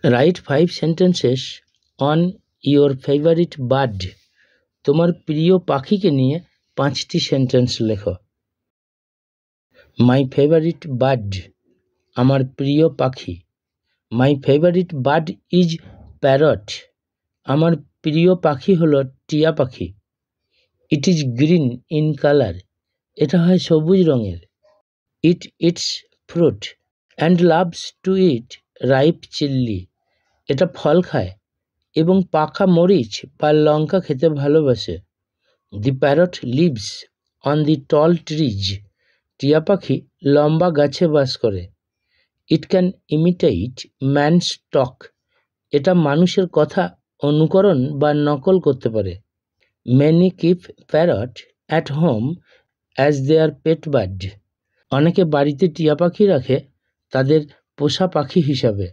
Right 5 sentences on your favourite bird. তোমার প্রিয় পাখিকে নিয়ে 5টি সেন্টেন্স লেখো। মাই ফেভারিট বার্ড, আমার প্রিয় পাখি। My favourite bird is parrot, আমার প্রিয় পাখি হলো টিয়া পাখি। It is green in colour, এটা হয় সবুজ রঙের। ইট it's fruit and loves to it ripe চিল্লি, এটা ফল খায় এবং পাকা মরিচ বা লঙ্কা খেতে ভালোবাসে। The parrot lives on the tall trees, টিয়া পাখি লম্বা গাছে বাস করে। It can imitate man's talk, এটা মানুষের কথা অনুকরণ বা নকল করতে পারে। Many keep parrot at home as their pet bird, অনেকে বাড়িতে টিয়া পাখি রাখে তাদের পোষা পাখি হিসাবে।